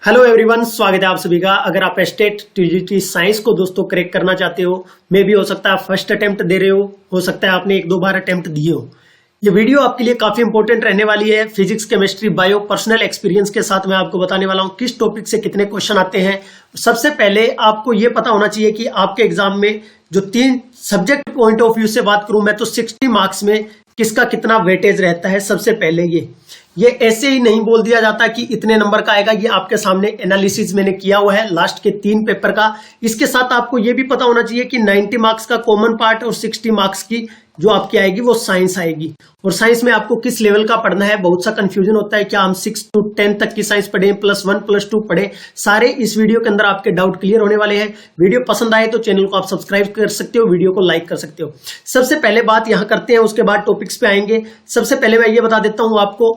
Hello everyone, स्वागत है आप सभी का। अगर आप स्टेट टीजीटी साइंस को दोस्तों क्रैक करना चाहते हो, मे भी हो सकता है आप फर्स्ट अटेम्प्ट दे रहे हो सकता है आपने एक दो बार अटेम्प्ट दिए हो। ये वीडियो आपके लिए काफी इंपॉर्टेंट रहने वाली है। Physics, chemistry, bio, personal experience के साथ मैं आपको बताने वाला हूँ किस टॉपिक से कितने क्वेश्चन आते हैं। सबसे पहले आपको ये पता होना चाहिए कि आपके एग्जाम में जो 3 सब्जेक्ट पॉइंट ऑफ व्यू से बात करूं मैं तो 60 मार्क्स में किसका कितना वेटेज रहता है। सबसे पहले ये ऐसे ही नहीं बोल दिया जाता कि इतने नंबर का आएगा। ये आपके सामने एनालिसिस मैंने किया हुआ है लास्ट के 3 पेपर का। इसके साथ आपको ये भी पता होना चाहिए कि 90 मार्क्स का कॉमन पार्ट और 60 मार्क्स की जो आपकी आएगी वो साइंस आएगी। और साइंस में आपको किस लेवल का पढ़ना है, बहुत सा कंफ्यूजन होता है। क्या हम 6 to 10 तक की साइंस पढ़ें, +1 +2 पढ़ें? सारे इस वीडियो के अंदर आपके डाउट क्लियर होने वाले हैं। वीडियो पसंद आए तो चैनल को आप सब्सक्राइब कर सकते हो, वीडियो को लाइक कर सकते हो। सबसे पहले बात यहां करते हैं, उसके बाद टॉपिक्स पे आएंगे। सबसे पहले मैं ये बता देता हूं आपको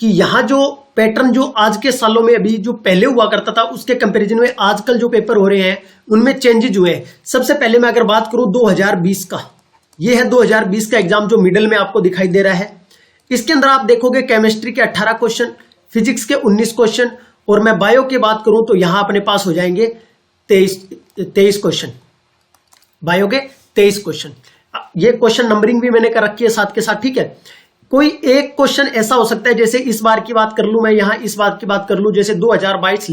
कि यहां जो पैटर्न जो आज के सालों में अभी जो पहले हुआ करता था उसके कंपैरिजन में आजकल जो पेपर हो रहे हैं उनमें चेंजेज हुए हैं। सबसे पहले मैं अगर बात करूं 2020 का, ये है 2020 का एग्जाम जो मिडल में आपको दिखाई दे रहा है। इसके अंदर आप देखोगे केमिस्ट्री के 18 क्वेश्चन, फिजिक्स के 19 क्वेश्चन, और मैं बायो की बात करूं तो यहां अपने पास हो जाएंगे 23 क्वेश्चन। बायो के 23 क्वेश्चन। ये क्वेश्चन नंबरिंग भी मैंने कर रखी है साथ के साथ, ठीक है। कोई एक क्वेश्चन ऐसा हो सकता है, जैसे इस बार की बात कर लूं मैं, यहां इस बात की बात कर लूं, जैसे 2022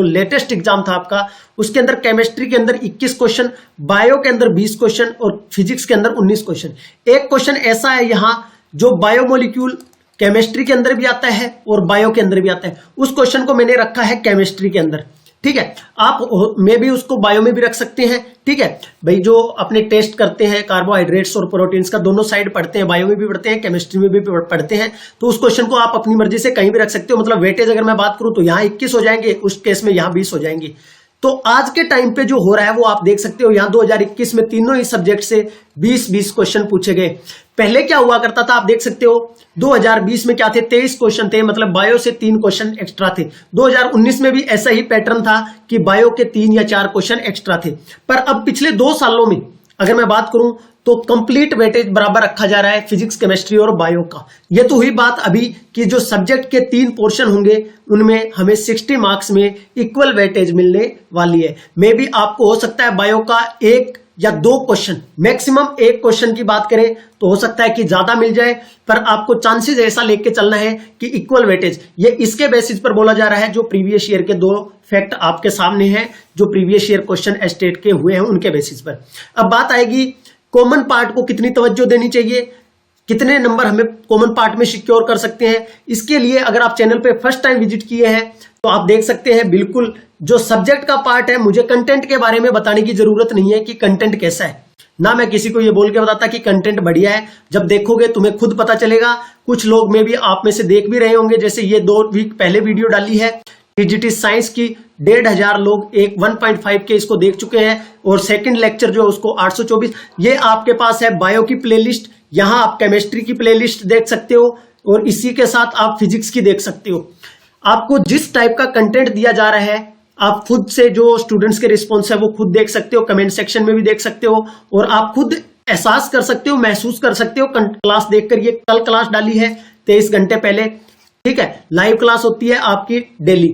लेटेस्ट एग्जाम था आपका, उसके अंदर केमिस्ट्री के अंदर 21 क्वेश्चन, बायो के अंदर 20 क्वेश्चन और फिजिक्स के अंदर 19 क्वेश्चन। एक क्वेश्चन ऐसा है यहां जो बायोमोलिक्यूल केमिस्ट्री के अंदर भी आता है और बायो के अंदर भी आता है। उस क्वेश्चन को मैंने रखा है केमिस्ट्री के अंदर, ठीक है। आप में भी उसको बायो में भी रख सकते हैं, ठीक है भाई। जो अपने टेस्ट करते हैं कार्बोहाइड्रेट्स और प्रोटीन्स का, दोनों साइड पढ़ते हैं, बायो में भी पढ़ते हैं, केमिस्ट्री में भी पढ़ते हैं, तो उस क्वेश्चन को आप अपनी मर्जी से कहीं भी रख सकते हो। मतलब वेटेज अगर मैं बात करूं तो यहां 21 हो जाएंगे, उस केस में यहां 20 हो जाएंगे। तो आज के टाइम पे जो हो रहा है वो आप देख सकते हो। यहां 2021 में तीनों ही सब्जेक्ट से 20-20 क्वेश्चन पूछे गए। पहले क्या हुआ करता था आप देख सकते हो, 2020 में क्या थे, 23 क्वेश्चन थे, मतलब बायो से 3 क्वेश्चन एक्स्ट्रा थे। 2019 में भी ऐसा ही पैटर्न था कि बायो के 3 या 4 क्वेश्चन एक्स्ट्रा थे। पर अब पिछले 2 सालों में अगर मैं बात करूं तो कंप्लीट वेटेज बराबर रखा जा रहा है फिजिक्स, केमिस्ट्री और बायो का। यह तो हुई बात अभी कि जो सब्जेक्ट के 3 पोर्शन होंगे उनमें हमें 60 मार्क्स में इक्वल वेटेज मिलने वाली है। मे भी आपको हो सकता है बायो का 1 या 2 क्वेश्चन, मैक्सिमम 1 क्वेश्चन की बात करें तो हो सकता है कि ज्यादा मिल जाए, पर आपको चांसेस ऐसा लेके चलना है कि इक्वल वेटेज। ये इसके बेसिस पर बोला जा रहा है जो प्रीवियस ईयर के 2 फैक्ट आपके सामने हैं, जो प्रीवियस ईयर क्वेश्चन स्टेट के हुए हैं उनके बेसिस पर। अब बात आएगी कॉमन पार्ट को कितनी तवज्जो देनी चाहिए, कितने नंबर हमें कॉमन पार्ट में सिक्योर कर सकते हैं। इसके लिए अगर आप चैनल पे फर्स्ट टाइम विजिट किए हैं तो आप देख सकते हैं बिल्कुल जो सब्जेक्ट का पार्ट है, मुझे कंटेंट के बारे में बताने की जरूरत नहीं है कि कंटेंट कैसा है, ना मैं किसी को ये बोल के बताता कि कंटेंट बढ़िया है। जब देखोगे तुम्हें खुद पता चलेगा। कुछ लोग में भी आप में से देख भी रहे होंगे, जैसे ये 2 वीक पहले वीडियो डाली है टीजीटी साइंस की, 1,500 लोग 1.5 के इसको देख चुके हैं, और सेकंड लेक्चर जो है उसको 824। ये आपके पास है बायो की प्लेलिस्ट, यहां आप केमिस्ट्री की प्लेलिस्ट देख सकते हो, और इसी के साथ आप फिजिक्स की देख सकते हो। आपको जिस टाइप का कंटेंट दिया जा रहा है आप खुद से जो स्टूडेंट्स के रिस्पॉन्स है वो खुद देख सकते हो, कमेंट सेक्शन में भी देख सकते हो, और आप खुद एहसास कर सकते हो, महसूस कर सकते हो क्लास देखकर। ये कल क्लास डाली है 23 घंटे पहले, ठीक है। लाइव क्लास होती है आपकी डेली।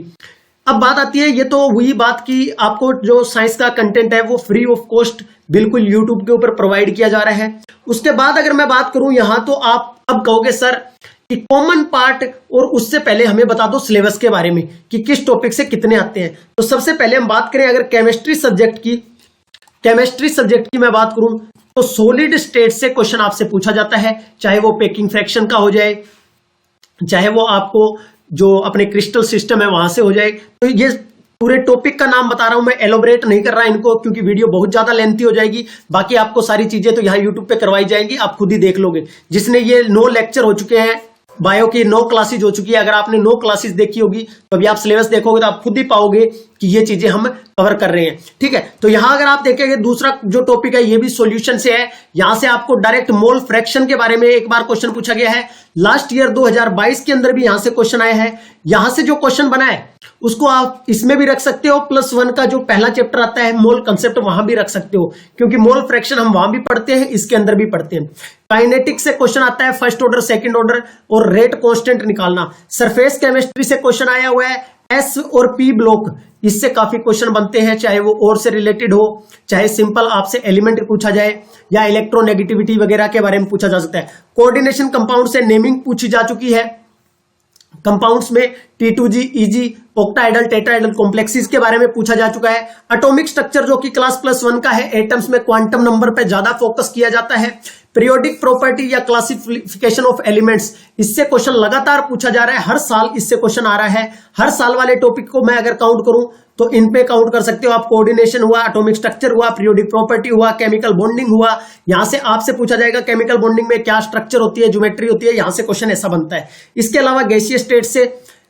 अब बात आती है, ये तो हुई बात कि आपको जो साइंस का कंटेंट है वो फ्री ऑफ कॉस्ट बिल्कुल यूट्यूब के ऊपर प्रोवाइड किया जा रहा है। उसके बाद अगर मैं बात करूं यहां, तो आप अब कहोगे सर कि कॉमन पार्ट, और उससे पहले हमें बता दो सिलेबस के बारे में कि किस टॉपिक से कितने आते हैं। तो सबसे पहले हम बात करें अगर केमिस्ट्री सब्जेक्ट की मैं बात करूं तो सॉलिड स्टेट से क्वेश्चन आपसे पूछा जाता है, चाहे वो पैकिंग फ्रैक्शन का हो जाए, चाहे वो आपको जो अपने क्रिस्टल सिस्टम है वहां से हो जाए। तो ये पूरे टॉपिक का नाम बता रहा हूं मैं, एलोबरेट नहीं कर रहा इनको क्योंकि वीडियो बहुत ज्यादा लेंथी हो जाएगी। बाकी आपको सारी चीजें तो यहाँ यूट्यूब पे करवाई जाएंगी, आप खुद ही देख लोगे। जिसने ये 9 लेक्चर हो चुके हैं, बायो की 9 क्लासेज हो चुकी है, अगर आपने 9 क्लासेज देखी होगी तो अभी आप सिलेबस देखोगे तो आप खुद ही पाओगे कि ये चीजें हम कवर कर रहे हैं, ठीक है। तो यहां अगर आप देखेंगे दूसरा जो टॉपिक है ये भी सॉल्यूशन से है। यहां से आपको डायरेक्ट मोल फ्रैक्शन के बारे में एक बार क्वेश्चन पूछा गया है, लास्ट ईयर 2022 के अंदर भी यहां से क्वेश्चन आया है। यहां से जो क्वेश्चन बना है उसको आप इसमें भी रख सकते हो, +1 का जो पहला चैप्टर आता है मोल कंसेप्ट वहां भी रख सकते हो, क्योंकि मोल फ्रैक्शन हम वहां भी पढ़ते हैं, इसके अंदर भी पढ़ते हैं। काइनेटिक्स से क्वेश्चन आता है, फर्स्ट ऑर्डर, सेकंड ऑर्डर और रेट कांस्टेंट निकालना। सरफेस केमिस्ट्री से क्वेश्चन आया हुआ है, एस और पी ब्लॉक, इससे काफी क्वेश्चन बनते हैं, चाहे वो और से रिलेटेड हो, चाहे सिंपल आपसे एलिमेंट पूछा जाए या इलेक्ट्रोनेगेटिविटी वगैरह के बारे में पूछा जा सकता है। कोऑर्डिनेशन कंपाउंड से नेमिंग पूछी जा चुकी है। कंपाउंड्स में T2G, EG, ऑक्टाइडल, टेट्राइडल कॉम्प्लेक्सेस के बारे में पूछा जा चुका है। एटॉमिक स्ट्रक्चर जो कि क्लास +1 का है, एटम्स में क्वांटम नंबर पे ज्यादा फोकस किया जाता है। पीरियोडिक प्रॉपर्टी या क्लासिफिकेशन ऑफ एलिमेंट्स, इससे क्वेश्चन लगातार पूछा जा रहा है, हर साल इससे क्वेश्चन आ रहा है। हर साल वाले टॉपिक को मैं अगर काउंट करूं तो इन पे काउंट कर सकते हो आप। कोऑर्डिनेशन हुआ, एटॉमिक स्ट्रक्चर हुआ, पीरियोडिक प्रॉपर्टी हुआ, केमिकल बॉन्डिंग हुआ। यहां से आपसे पूछा जाएगा केमिकल बॉन्डिंग में क्या स्ट्रक्चर होती है, ज्योमेट्री होती है, यहां से क्वेश्चन ऐसा बनता है। इसके अलावा गैसीय स्टेट से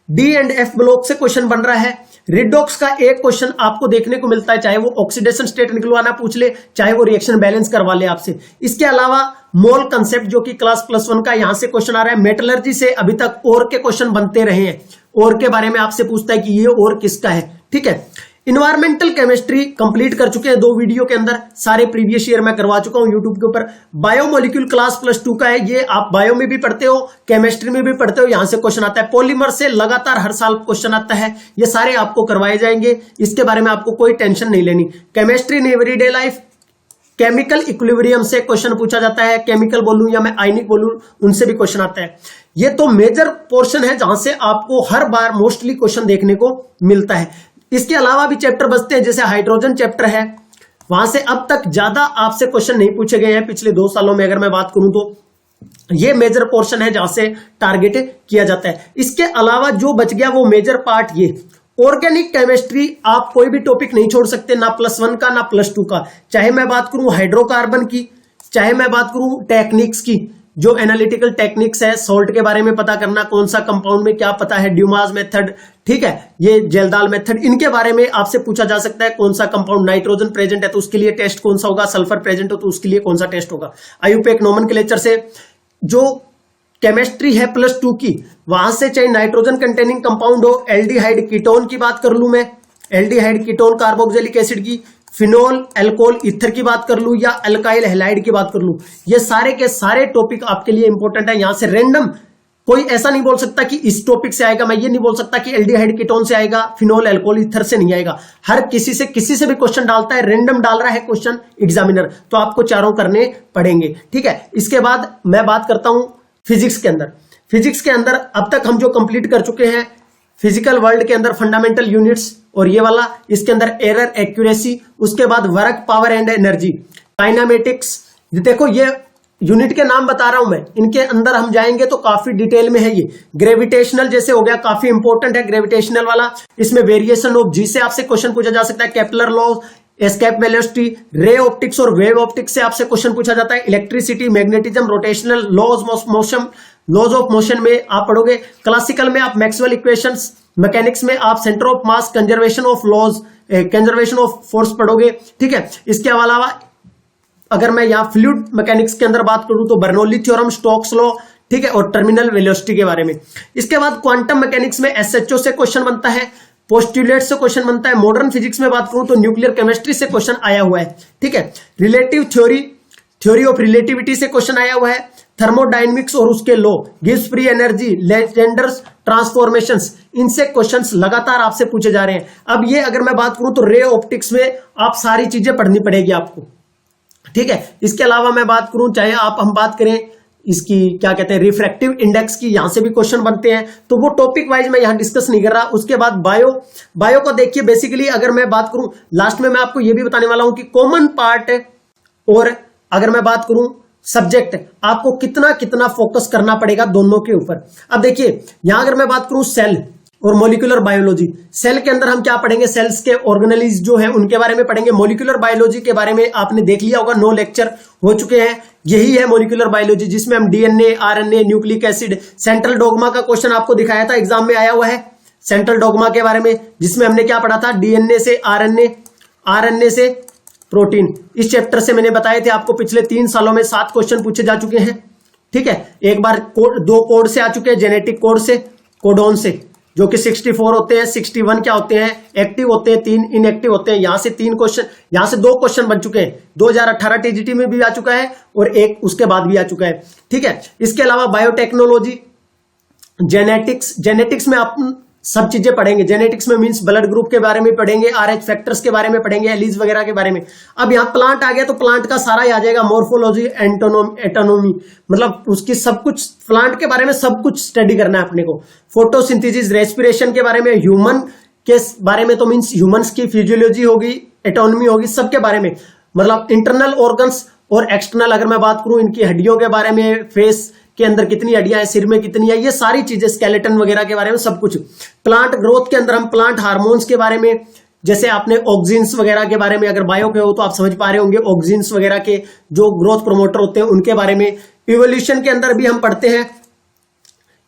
डी एंड एफ ब्लॉक से क्वेश्चन बन रहा है। रिडॉक्स का एक क्वेश्चन आपको देखने को मिलता है, चाहे वो ऑक्सीडेशन स्टेट निकलवाना पूछ ले, चाहे वो रिएक्शन बैलेंस करवा ले आपसे। इसके अलावा मोल कंसेप्ट जो कि क्लास +1 का, यहां से क्वेश्चन आ रहा है। मेटलर्जी से अभी तक और के क्वेश्चन बनते रहे हैं, और के बारे में आपसे पूछता है कि ये और किसका है। ठीक है, इन्वायरमेंटल केमिस्ट्री कंप्लीट कर चुके हैं 2 वीडियो के अंदर, सारे प्रीवियस ईयर में करवा चुका हूं यूट्यूब के ऊपर। बायोमोलिक्यूल क्लास +2 का है, ये आप बायो में भी पढ़ते हो, केमिस्ट्री में भी पढ़ते हो, यहां से क्वेश्चन आता है। पॉलीमर से लगातार हर साल क्वेश्चन आता है, ये सारे आपको करवाए जाएंगे, इसके बारे में आपको कोई टेंशन नहीं लेनी। Chemistry in everyday life, chemical equilibrium से क्वेश्चन पूछा जाता है, केमिकल बोलूं या मैं आयनिक बोलूं, उनसे भी क्वेश्चन आता है। ये तो मेजर पोर्शन है जहां से आपको हर बार मोस्टली क्वेश्चन देखने को मिलता है। इसके अलावा भी चैप्टर बचते हैं, जैसे हाइड्रोजन चैप्टर है, वहां से अब तक ज्यादा आपसे क्वेश्चन नहीं पूछे गए हैं पिछले 2 सालों में अगर मैं बात करूं तो। ये मेजर पोर्शन है जहां से टारगेट किया जाता है। इसके अलावा जो बच गया वो मेजर पार्ट, ये ऑर्गेनिक केमिस्ट्री, आप कोई भी टॉपिक नहीं छोड़ सकते, ना +1 का ना +2 का। चाहे मैं बात करूं हाइड्रोकार्बन की, चाहे मैं बात करूं टेक्निक्स की, जो एनालिटिकल टेक्निक्स है, सॉल्ट के बारे में पता करना, कौन सा कंपाउंड में क्या पता है, ड्यूमास मेथड, ठीक है, ये जेलदाल मेथड, इनके बारे में आपसे पूछा जा सकता है। कौन सा कंपाउंड नाइट्रोजन प्रेजेंट है तो उसके लिए टेस्ट कौन सा होगा, सल्फर प्रेजेंट हो तो उसके लिए कौन सा टेस्ट होगा। आईयूपीएक नोमेनक्लेचर से जो केमिस्ट्री है +2 की, वहां से चाहे नाइट्रोजन कंटेनिंग कंपाउंड हो, एल्डिहाइड कीटोन की बात कर लूं मैं, एल्डिहाइड कीटोन कार्बोक्सिलिक एसिड की, फिनोल एल्कोहल ईथर की बात कर लूं या अल्काइल हैलाइड की बात कर लूं, ये सारे के सारे टॉपिक आपके लिए इंपॉर्टेंट है। यहां से रैंडम कोई ऐसा नहीं बोल सकता कि इस टॉपिक से आएगा, मैं ये नहीं बोल सकता कि एल्डिहाइड कीटोन से आएगा, फिनोल एल्कोहल ईथर से नहीं आएगा। हर किसी से भी क्वेश्चन डालता है, रैंडम डाल रहा है क्वेश्चन एग्जामिनर, तो आपको चारों करने पड़ेंगे। ठीक है, इसके बाद मैं बात करता हूं फिजिक्स के अंदर। फिजिक्स के अंदर अब तक हम जो कंप्लीट कर चुके हैं, फिजिकल वर्ल्ड के अंदर फंडामेंटल यूनिट्स और ये वाला, इसके अंदर एरर एक्यूरेसी, उसके बाद work, power and energy, kinematics. देखो ये यूनिट के नाम बता रहा हूं मैं, इनके अंदर हम जाएंगे तो काफी डिटेल में है। ये ग्रेविटेशनल जैसे हो गया, काफी इंपॉर्टेंट है ग्रेविटेशनल वाला, इसमें वेरिएशन ऑफ जी से आपसे क्वेश्चन पूछा जा सकता है। Kepler law, escape velocity, ray optics और वेव ऑप्टिक्स से आपसे क्वेश्चन पूछा जाता है। Electricity, magnetism, rotational laws of motion में आप पढ़ोगे। क्लासिकल में आप मैक्सवेल इक्वेशंस, मैकेनिक्स में आप centre of mass, conservation of laws, conservation of force पढ़ोगे। ठीक है, इसके अलावा अगर मैं यहाँ फ्लूइड मैकेनिक्स के अंदर बात करूं तो बर्नौली थ्योरम, स्टोक्स लॉ, ठीक है, और टर्मिनल वेलोसिटी के बारे में। इसके बाद क्वांटम मैकेनिक्स में एसएचओ से क्वेश्चन बनता है, पोस्टुलेट से क्वेश्चन बनता है। मॉडर्न फिजिक्स में बात करूं तो न्यूक्लियर केमिस्ट्री से क्वेश्चन आया हुआ है। ठीक है, रिलेटिव थ्योरी ऑफ रिलेटिविटी से क्वेश्चन आया हुआ है। थर्मोडायनेमिक्स और उसके law, Gibbs free energy, Legendre's transformations, इनसे क्वेश्चंस लगातार आपसे पूछे जा रहे हैं। अब ये अगर मैं बात करूं तो रे ऑप्टिक्स में आप सारी चीजें पढ़नी पड़ेगी आपको। ठीक है, इसके अलावा मैं बात करूं, चाहे हम बात करें इसकी क्या कहते हैं रिफ्रैक्टिव इंडेक्स की, यहां से भी क्वेश्चन बनते हैं, तो वो टॉपिक वाइज मैं यहां डिस्कस नहीं कर रहा। उसके बाद बायो को देखिए, बेसिकली अगर मैं बात करूं, लास्ट में मैं आपको ये भी बताने वाला हूं कि कॉमन पार्ट और अगर मैं बात करूं सब्जेक्ट, आपको कितना कितना फोकस करना पड़ेगा दोनों के ऊपर। अब देखिए यहां अगर मैं बात करूं सेल और मॉलिक्यूलर बायोलॉजी, सेल के अंदर हम क्या पढ़ेंगे, सेल्स के ऑर्गेनेलिज जो है उनके बारे में पढ़ेंगे। मॉलिक्यूलर बायोलॉजी के बारे में आपने देख लिया होगा, 9 लेक्चर हो चुके हैं। यही है मॉलिक्यूलर बायोलॉजी, जिसमें हम DNA, RNA, nucleic acid, central dogma का क्वेश्चन आपको दिखाया था, एग्जाम में आया हुआ है सेंट्रल डोग्मा के बारे में, जिसमें हमने क्या पढ़ा था, डीएनए से आरएनए, आरएनए से प्रोटीन। इस चैप्टर से मैंने बताए थे आपको, पिछले 3 सालों में 7 क्वेश्चन पूछे जा चुके हैं। ठीक है, एक बार 2 कोड से आ चुके हैं, जेनेटिक कोड से, कोडोन से, जो कि 64 होते हैं, 61 क्या होते हैं, एक्टिव होते हैं, 3 इनएक्टिव होते हैं। यहां से 3 क्वेश्चन, यहां से 2 क्वेश्चन बन चुके हैं। 2018 टीजीटी में भी आ चुका है और एक उसके बाद भी आ चुका है। ठीक है, इसके अलावा बायोटेक्नोलॉजी, जेनेटिक्स में आप सब चीजें पढ़ेंगे। जेनेटिक्स में मींस ब्लड ग्रुप के बारे में पढ़ेंगे, RH फैक्टर्स के बारे में पढ़ेंगे, एलीज वगैरह के बारे में। अब यहाँ प्लांट आ गया तो प्लांट का सारा ही आ जाएगा, मॉर्फोलॉजी, एटोनॉमी, मतलब उसकी सब कुछ, प्लांट के बारे में सब कुछ स्टडी करना है अपने को। फोटोसिंथेसिस, रेस्पिरेशन के बारे में, ह्यूमन के बारे में तो मींस ह्यूमंस की फिजियोलॉजी होगी, एटोनॉमी होगी, सबके बारे में, मतलब इंटरनल ऑर्गन्स और एक्सटर्नल अगर मैं बात करूं इनकी हड्डियों के बारे में, फेस के अंदर कितनी हड्डियां हैं, सिर में कितनी है, ये सारी चीजें, स्केलेटन वगैरह के बारे में सब कुछ। प्लांट ग्रोथ के अंदर हम प्लांट हार्मोन्स के बारे में, जैसे आपने ऑक्सिन्स वगैरह के बारे में, अगर बायो के हो तो आप समझ पा रहे होंगे, ऑक्सिन्स वगैरह के जो ग्रोथ प्रोमोटर होते हैं उनके बारे में। इवोल्यूशन के अंदर भी हम पढ़ते हैं,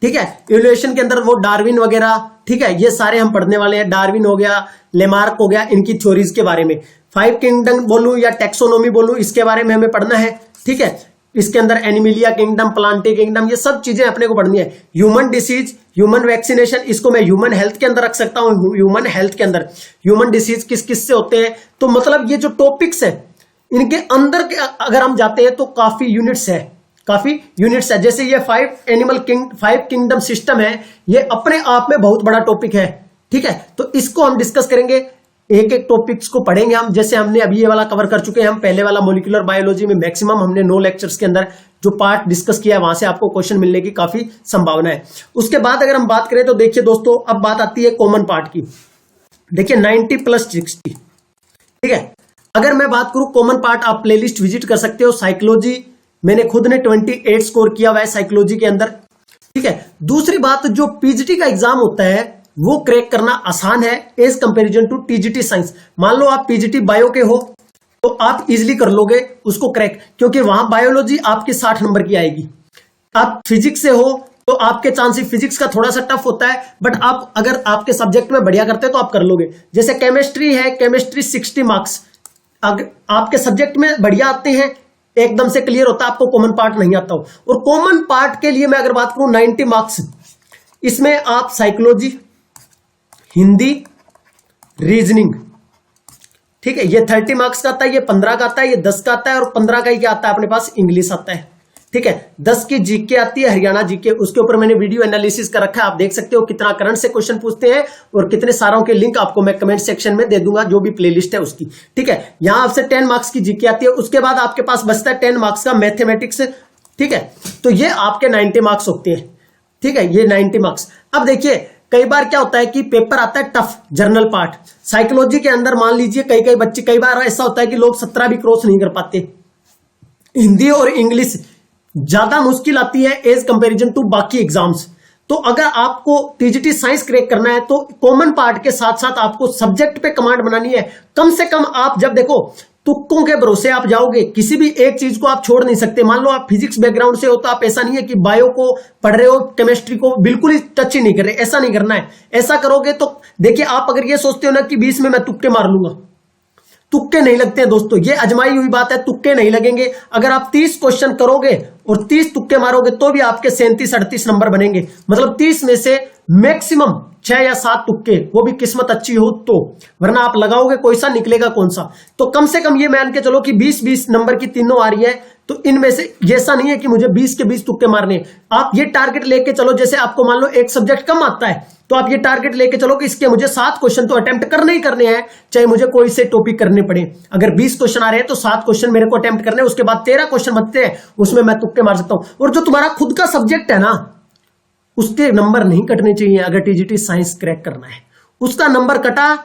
ठीक है, इवोल्यूशन के अंदर वो डार्विन वगैरह, ठीक है, ये सारे हम पढ़ने वाले हैं। डार्विन हो गया, लेमार्क हो गया, इनकी थ्योरीज के बारे में। 5 किंगडम बोलूं या टेक्सोनोमी बोलूं, इसके बारे में हमें पढ़ना है, ठीक है। इसके अंदर एनिमिलिया किंगडम, प्लांटी किंगडम, ये सब चीजें अपने को पढ़नी है। ह्यूमन डिसीज, ह्यूमन वैक्सीनेशन, इसको मैं ह्यूमन हेल्थ के अंदर रख सकता हूं। ह्यूमन हेल्थ के अंदर ह्यूमन डिसीज किस किस से होते हैं, तो मतलब ये जो टॉपिक्स है इनके अंदर के अगर हम जाते हैं तो काफी यूनिट्स है। जैसे ये 5 किंगडम सिस्टम है, ये अपने आप में बहुत बड़ा टॉपिक है, ठीक है। तो इसको हम डिस्कस करेंगे, एक एक टॉपिक्स को पढ़ेंगे हम। जैसे हमने अभी ये वाला कवर कर चुके हैं, हम पहले वाला मॉलिक्यूलर बायोलॉजी में मैक्सिमम हमने 9 लेक्चर्स के अंदर जो पार्ट डिस्कस किया है, वहां से आपको क्वेश्चन मिलने की काफी संभावना है। उसके बाद अगर हम बात करें तो देखिए दोस्तों, अब बात आती है कॉमन पार्ट की। देखिए 90+60, ठीक है। अगर मैं बात करूं कॉमन पार्ट, आप प्लेलिस्ट विजिट कर सकते हो। साइकोलॉजी मैंने खुद ने 28 स्कोर किया हुआ है साइकोलॉजी के अंदर, ठीक है। दूसरी बात, जो पीजीटी का एग्जाम होता है वो क्रैक करना आसान है as comparison to TGT science. मान लो आप पीजीटी बायो के हो तो आप इजीली कर लोगे उसको क्रैक, क्योंकि वहां बायोलॉजी आपकी 60 नंबर की आएगी। आप फिजिक्स से हो तो आपके चांसेस, फिजिक्स का थोड़ा सा टफ होता है, बट आप अगर आपके सब्जेक्ट में बढ़िया करते हैं तो आप कर लोगे। जैसे केमिस्ट्री है, केमिस्ट्री 60 मार्क्स, अगर आपके सब्जेक्ट में बढ़िया आते हैं, एकदम से क्लियर होता है, आपको कॉमन पार्ट नहीं आता हो। और कॉमन पार्ट के लिए मैं अगर बात करूं 90 मार्क्स, इसमें आप साइकोलॉजी, हिंदी, रीजनिंग, ठीक है, ये 30 मार्क्स का आता है, ये 15 का आता है, ये 10 का आता है, और 15 का ही क्या आता है अपने पास, इंग्लिश आता है, ठीक है। 10 की जीके आती है, हरियाणा जीके, उसके ऊपर मैंने वीडियो एनालिसिस कर रखा है, आप देख सकते हो कितना करंट से क्वेश्चन पूछते हैं और कितने सारों के लिंक आपको मैं कमेंट सेक्शन में दे दूंगा, जो भी प्लेलिस्ट है उसकी, ठीक है। यहां आपसे 10 मार्क्स की जीके आती है, उसके बाद आपके पास बचता है 10 मार्क्स का मैथमेटिक्स, ठीक है। तो ये आपके 90 मार्क्स होते हैं, ठीक है, ये 90 मार्क्स। अब देखिए कई बार क्या होता है कि पेपर आता है टफ, जर्नल पार्ट साइकोलॉजी के अंदर, मान लीजिए कई बच्चे, कई बार ऐसा होता है कि लोग 17 भी क्रॉस नहीं कर पाते। हिंदी और इंग्लिश ज्यादा मुश्किल आती है एज कंपैरिजन टू बाकी एग्जाम्स। तो अगर आपको टीजीटी साइंस क्रैक करना है तो कॉमन पार्ट के साथ साथ आपको सब्जेक्ट पे कमांड बनानी है। कम से कम आप जब देखो तुक्कों के भरोसे आप जाओगे, किसी भी एक चीज को आप छोड़ नहीं सकते। मान लो आप फिजिक्स बैकग्राउंड से हो तो आप ऐसा नहीं है कि बायो को पढ़ रहे हो, केमिस्ट्री को बिल्कुल ही टच ही नहीं कर रहे, ऐसा नहीं करना है। ऐसा करोगे तो देखिए, आप अगर ये सोचते हो ना कि 20 में मैं तुक्के मार लूंगा, तुक्के नहीं लगते हैं दोस्तों, ये अजमाई हुई बात है, तुक्के नहीं लगेंगे। अगर आप 30 क्वेश्चन करोगे और 30 तुक्के मारोगे तो भी आपके 37-38 नंबर बनेंगे, मतलब 30 में से मैक्सिमम 6 या 7 तुक्के, वो भी किस्मत अच्छी हो तो, वरना आप लगाओगे कोई सा निकलेगा कौन सा। तो कम से कम ये मान के चलो कि 20-20 नंबर की तीनों आ रही है, तो इनमें से ऐसा नहीं है कि मुझे 20 के 20 तुक्के मारने हैं। आप ये टारगेट लेके चलो, जैसे आपको मान लो एक सब्जेक्ट कम आता है तो आप ये टारगेट लेके चलो कि इसके मुझे 7 क्वेश्चन तो अटेम्प्ट करने ही करने हैं, चाहे मुझे कोई से टॉपिक करने पड़े। अगर 20 क्वेश्चन आ रहे हैं तो 7 क्वेश्चन मेरे को अटेम्प्ट करने हैं, उसके बाद 13 क्वेश्चन बचते हैं, उसमें मैं तुक्के मार सकता हूं। और जो तुम्हारा खुद का सब्जेक्ट है ना, उसके नंबर नहीं कटने चाहिए। अगर टीजीटी साइंस क्रैक करना है, उसका नंबर कटा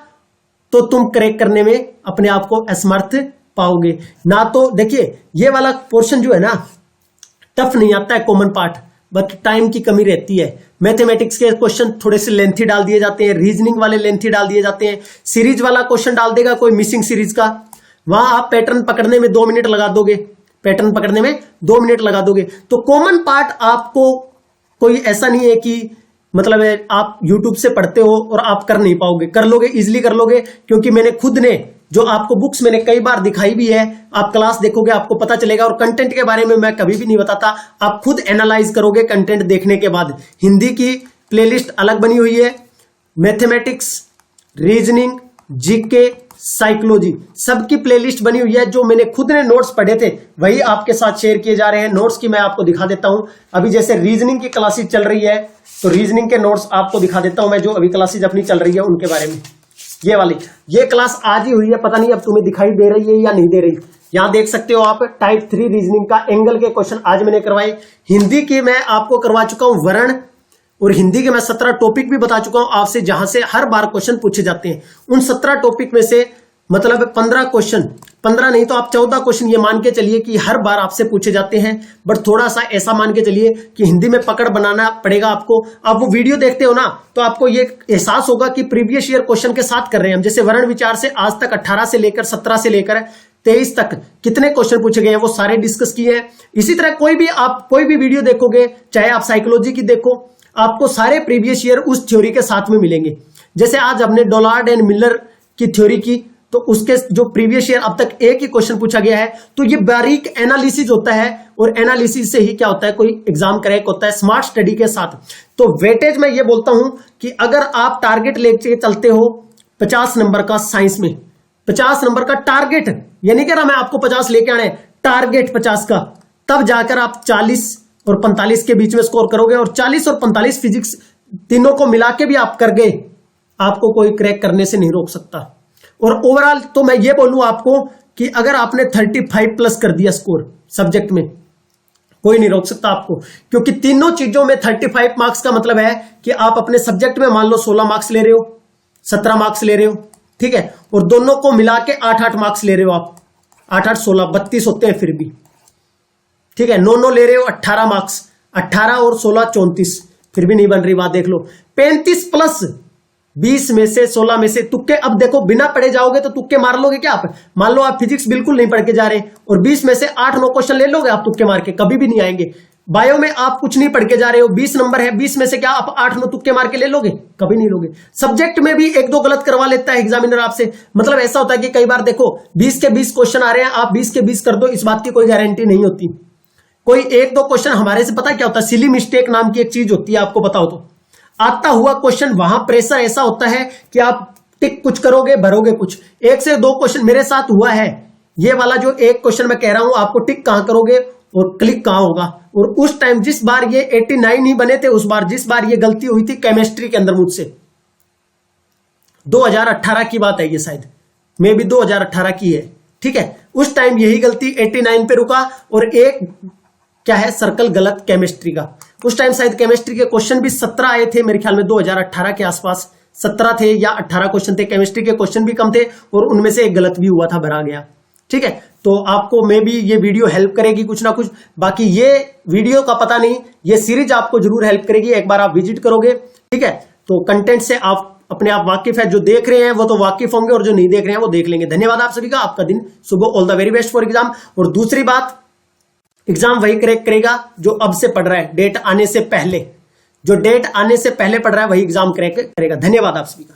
तो तुम क्रैक करने में अपने आप को असमर्थ पाओगे ना। तो देखिए ये वाला पोर्शन जो है ना, टफ नहीं आता है कॉमन पार्ट, बट टाइम की कमी रहती है। मैथमेटिक्स के क्वेश्चन थोड़े से लेंथी डाल दिए जाते हैं, रीजनिंग वाले लेंथी डाल दिए जाते हैं, सीरीज वाला क्वेश्चन डाल देगा कोई मिसिंग सीरीज का, वहां आप पैटर्न पकड़ने में 2 मिनट लगा दोगे, पैटर्न पकड़ने में 2 मिनट लगा दोगे। तो कॉमन पार्ट आपको कोई ऐसा नहीं है कि मतलब है आप YouTube से पढ़ते हो और आप कर नहीं पाओगे, कर लोगे, इजिली कर लोगे, क्योंकि मैंने खुद ने जो आपको बुक्स मैंने कई बार दिखाई भी है, आप क्लास देखोगे आपको पता चलेगा। और कंटेंट के बारे में मैं कभी भी नहीं बताता, आप खुद एनालाइज करोगे कंटेंट देखने के बाद। हिंदी की प्लेलिस्ट अलग बनी हुई है, मैथमेटिक्स, रीजनिंग, जीके, साइकोलॉजी, सबकी प्लेलिस्ट बनी हुई है। जो मैंने खुद ने नोट्स पढ़े थे वही आपके साथ शेयर किए जा रहे हैं। नोट्स की मैं आपको दिखा देता हूं। अभी जैसे रीजनिंग की क्लासेस चल रही है तो रीजनिंग के नोट्स आपको दिखा देता हूं मैं, जो अभी क्लासेस अपनी चल रही है उनके बारे में। ये वाली ये क्लास आज ही हुई है, पता नहीं अब तुम्हें दिखाई दे रही है या नहीं दे रही। यहां देख सकते हो आप, टाइप 3 रीजनिंग का एंगल के क्वेश्चन आज मैंने करवाए। हिंदी की मैं आपको करवा चुका हूं वर्ण, और हिंदी के मैं 17 टॉपिक भी बता चुका हूं आपसे, जहां से हर बार क्वेश्चन पूछे जाते हैं। उन 17 टॉपिक में से मतलब 15 क्वेश्चन, 15 नहीं तो आप 14 क्वेश्चन ये मान के चलिए कि हर बार आपसे पूछे जाते हैं। बट थोड़ा सा ऐसा मान के चलिए कि हिंदी में पकड़ बनाना पड़ेगा आपको। आप वो वीडियो देखते हो ना तो आपको ये एहसास होगा कि प्रीवियस ईयर क्वेश्चन के साथ कर रहे हैं हम। जैसे वर्ण विचार से आज तक 18 से लेकर 17 से लेकर 23 तक कितने क्वेश्चन पूछे गए हैं वो सारे डिस्कस किए हैं। इसी तरह आप कोई भी वीडियो देखोगे, चाहे आप साइकोलॉजी की देखो, आपको सारे प्रीवियस ईयर उस थ्योरी के साथ में मिलेंगे। जैसे आज हमने डोलार्ड एंड मिलर की थ्योरी की, तो उसके जो प्रीवियस ईयर अब तक एक ही क्वेश्चन पूछा गया है। तो ये बारीक एनालिसिस होता है, और एनालिसिस से ही क्या होता है, कोई एग्जाम क्रैक होता है स्मार्ट स्टडी के साथ। तो वेटेज में ये बोलता हूं कि अगर आप टारगेट लेके चलते हो 50 नंबर का साइंस में, 50 नंबर का टारगेट, ये नहीं कह रहा मैं आपको 50 लेके आने, टारगेट 50 का, तब जाकर आप 40 और 45 के बीच में स्कोर करोगे। और 40 और 45 फिजिक्स तीनों को मिला के भी आप कर गए, आपको कोई क्रैक करने से नहीं रोक सकता। और ओवरऑल तो मैं ये बोलूं आपको कि अगर आपने 35 प्लस कर दिया स्कोर सब्जेक्ट में, कोई नहीं रोक सकता आपको। क्योंकि तीनों चीजों में 35 मार्क्स का मतलब है कि आप अपने सब्जेक्ट में मान लो 16 मार्क्स ले रहे हो, 17 मार्क्स ले रहे हो, ठीक है, और दोनों को मिला के 8-8 मार्क्स ले रहे हो आप, 8-8 16 32 होते हैं फिर भी, ठीक है। 9-9 ले रहे हो 18 मार्क्स, 18 और 16 34, फिर भी नहीं बन रही बात। देख लो 35 प्लस 20 में से 16 में से तुक्के। अब देखो बिना पढ़े जाओगे तो तुक्के मार लोगे क्या आप? मान लो आप फिजिक्स बिल्कुल नहीं पढ़ के जा रहे और 20 में से 8-9 क्वेश्चन ले लोगे आप तुक्के मार के, कभी भी नहीं आएंगे। बायो में आप कुछ नहीं पढ़ के जा रहे हो, 20 नंबर है, 20 में से क्या आप 8-9 तुक्के मार के ले लोगे? कभी नहीं लोगे। सब्जेक्ट में भी 1-2 गलत करवा लेता है एग्जामिनर आपसे। मतलब ऐसा होता है कि कई बार देखो 20 के 20 क्वेश्चन आ रहे हैं, आप 20 के 20 कर दो, इस बात की कोई गारंटी नहीं होती। कोई 1-2 क्वेश्चन हमारे से पता क्या होता है, सिली मिस्टेक नाम की एक चीज होती है, आपको बताओ तो। आता हुआ क्वेश्चन, वहां प्रेशर ऐसा होता है कि आप टिक कुछ करोगे, भरोगे कुछ। 1 से 2 क्वेश्चन मेरे साथ हुआ है, ये वाला जो एक क्वेश्चन मैं कह रहा हूं, आपको टिक कहां करोगे और क्लिक कहां होगा। और उस टाइम जिस बार ये 89 ही बने थे, उस बार जिस बार ये गलती हुई थी केमिस्ट्री के अंदर मुझसे, 2018 की बात है ये, शायद मे भी 2018 की है, ठीक है। उस टाइम यही गलती 89 पे रुका, और एक क्या है सर्कल गलत केमिस्ट्री का। उस टाइम शायद केमिस्ट्री के क्वेश्चन भी 17 आए थे मेरे ख्याल में, 2018 के आसपास 17 थे या 18 क्वेश्चन थे। केमिस्ट्री के क्वेश्चन भी कम थे और उनमें से एक गलत भी हुआ था, भरा गया, ठीक है। तो आपको मे भी ये वीडियो हेल्प करेगी कुछ ना कुछ। बाकी ये वीडियो का पता नहीं, ये सीरीज आपको जरूर हेल्प करेगी, एक बार आप विजिट करोगे, ठीक है। तो कंटेंट से आप अपने आप वाकिफ है, जो देख रहे हैं वो तो वाकिफ होंगे और जो नहीं देख रहे हैं वो देख लेंगे। धन्यवाद आप सभी का, आपका दिन सुबह, all the very best for exam. और दूसरी बात, एग्जाम वही क्रैक करेगा जो अब से पढ़ रहा है, डेट आने से पहले, जो डेट आने से पहले पढ़ रहा है वही एग्जाम क्रैक करेगा। धन्यवाद आप सभी का।